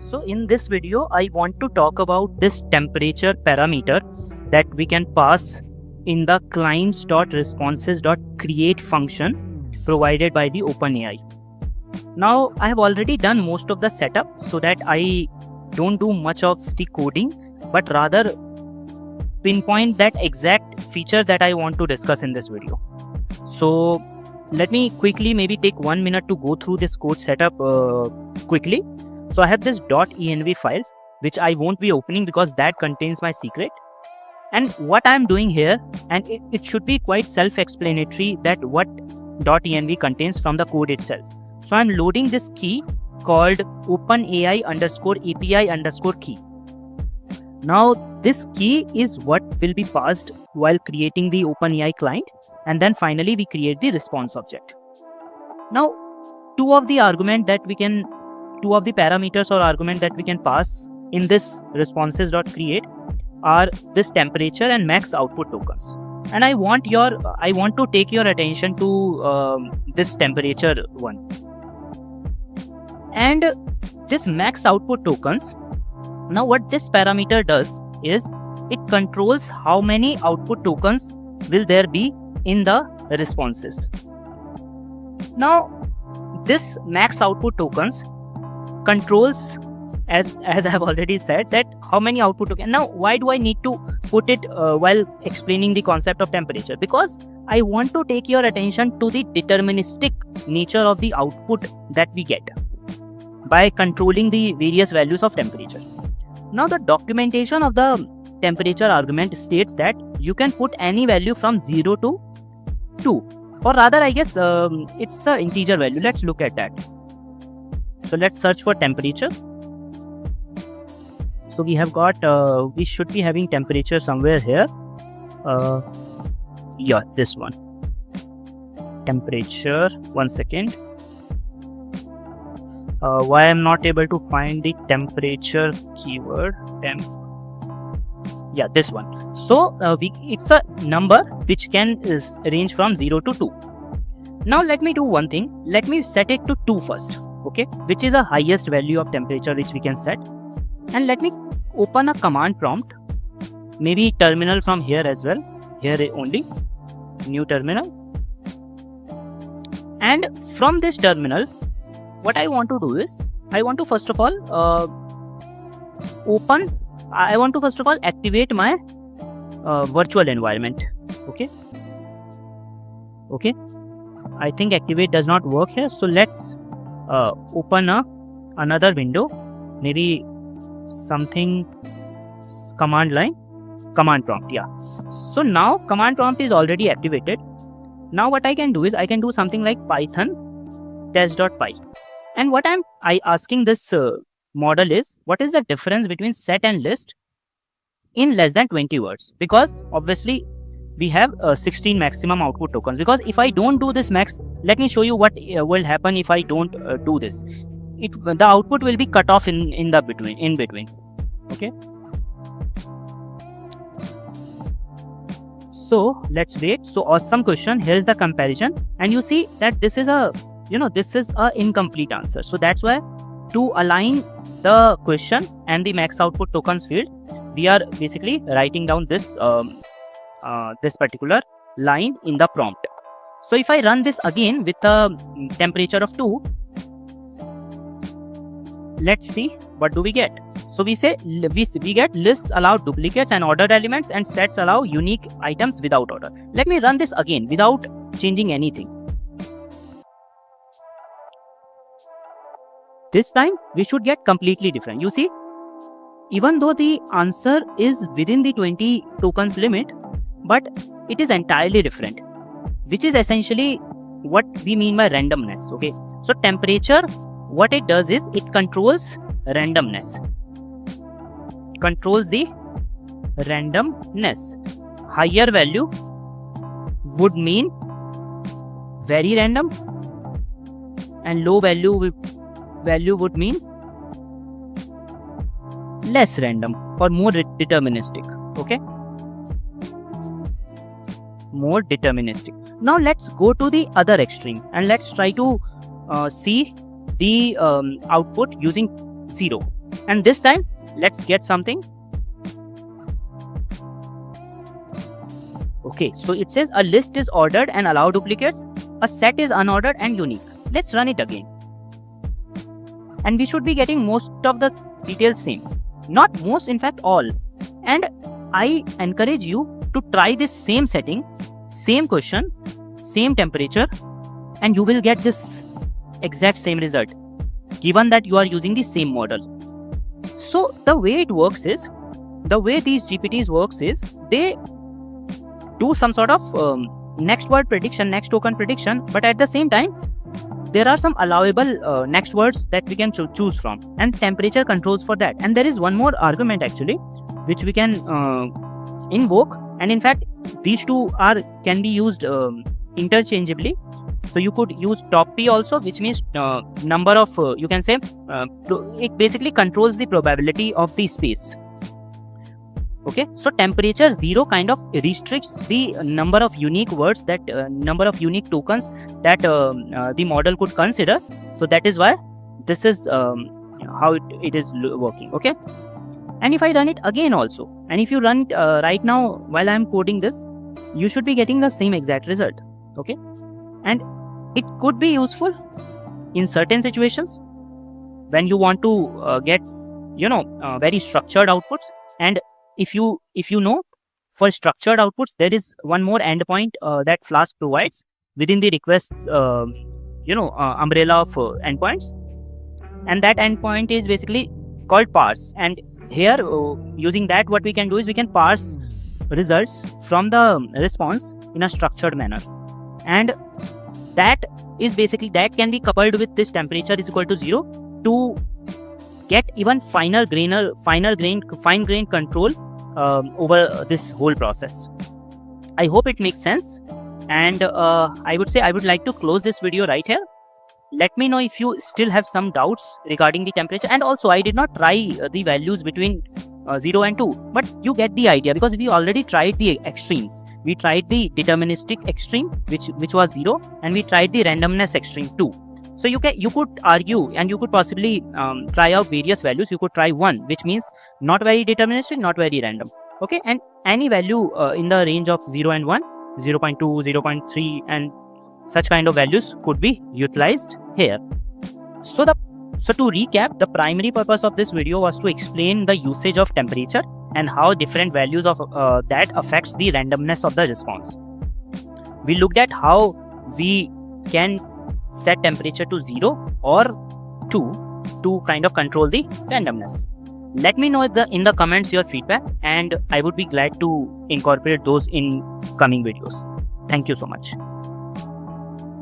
So in this video, I want to talk about this temperature parameter that we can pass in the clients.responses.create function provided by the OpenAI. Now, I have already done most of the setup so that I don't do much of the coding, but rather pinpoint that exact feature that I want to discuss in this video. So let me quickly maybe take 1 minute to go through this code setup quickly. So I have this .env file which I won't be opening because that contains my secret. And what I'm doing here, and it should be quite self-explanatory that what .env contains from the code itself. So I'm loading this key called OpenAI_API_key. Now this key is what will be passed while creating the OpenAI client, and then finally we create the response object. Now two of the parameters or argument that we can pass in this responses.create are this temperature and max output tokens. And I want to take your attention to this temperature one. And this max output tokens, now what this parameter does is it controls how many output tokens will there be in the responses. Now this max output tokens controls, as I have already said, that how many output tokens. Now why do I need to put it while explaining the concept of temperature? Because I want to take your attention to the deterministic nature of the output that we get by controlling the various values of temperature. Now the documentation of the temperature argument states that you can put any value from 0 to 2, or rather I guess it's an integer value. Let's look at that. So let's search for temperature. So we have got, we should be having temperature somewhere here. Yeah, this one. Temperature, 1 second. Why I'm not able to find the temperature keyword? Yeah, this one. So it's a number which can range from 0 to 2. Now let me do one thing. Let me set it to 2 first, okay, which is the highest value of temperature which we can set. And let me open a command prompt, maybe terminal from here as well, here only, new terminal. And from this terminal, what I want to do is, I want to first of all activate my virtual environment. Okay. I think activate does not work here. So let's open another window, maybe something command prompt. Yeah. So now command prompt is already activated. Now what I can do is I can do something like python test.py. And what I asking this model is, what is the difference between set and list in less than 20 words? Because obviously we have 16 maximum output tokens. Because if I don't do this max, let me show you what will happen if I don't do this. The output will be cut off in between. Okay. So let's wait. So awesome question. Here is the comparison, and you see that this is a incomplete answer. So that's why to align the question and the max output tokens field, we are basically writing down this this particular line in the prompt. So if I run this again with a temperature of 2, let's see what do we get. So we say we get lists allow duplicates and ordered elements, and sets allow unique items without order. Let me run this again without changing anything. This time we should get completely different. You see, even though the answer is within the 20 tokens limit, but it is entirely different, which is essentially what we mean by randomness. Okay. So temperature, what it does is it controls randomness. Controls the randomness. Higher value would mean very random, and low value would mean less random or more deterministic. Okay. More deterministic. Now let's go to the other extreme and let's try to see the output using 0. And this time, let's get something. Okay, so it says a list is ordered and allow duplicates. A set is unordered and unique. Let's run it again. And we should be getting most of the details same. Not most, in fact all. And I encourage you to try this same setting, same question, same temperature, and you will get this exact same result, given that you are using the same model. So the way it works is, the way these GPTs works is, they do some sort of next word prediction, next token prediction, but at the same time, there are some allowable next words that we can choose from, and temperature controls for that. And there is one more argument actually, which we can invoke, and in fact, these two can be used interchangeably. So you could use top P also, which means number of, you can say, it basically controls the probability of the space. Okay, so temperature 0 kind of restricts the number of unique words, that number of unique tokens that the model could consider. So that is why this is how it is working. Okay, and if I run it again also, and if you run it right now while I am coding this, you should be getting the same exact result. Okay, and it could be useful in certain situations when you want to get very structured outputs. And if you know, for structured outputs, there is one more endpoint that Flask provides within the requests umbrella of endpoints, and that endpoint is basically called parse. And here, using that, what we can do is we can parse results from the response in a structured manner, and that is basically, that can be coupled with this temperature is equal to 0 to get even fine grain control over this whole process. I hope it makes sense, and I would say I would like to close this video right here. Let me know if you still have some doubts regarding the temperature, and also I did not try the values between 0 and 2, but you get the idea, because we already tried the extremes. We tried the deterministic extreme, which was 0, and we tried the randomness extreme 2. So you could argue, and you could possibly try out various values. You could try 1, which means not very deterministic, not very random. Okay, and any value in the range of 0 and 1, 0.2, 0.3, and such kind of values could be utilized here. So to recap, the primary purpose of this video was to explain the usage of temperature and how different values of that affects the randomness of the response. We looked at how we can set temperature to 0 or 2 to kind of control the randomness. Let me know in the comments your feedback, and I would be glad to incorporate those in coming videos. Thank you so much.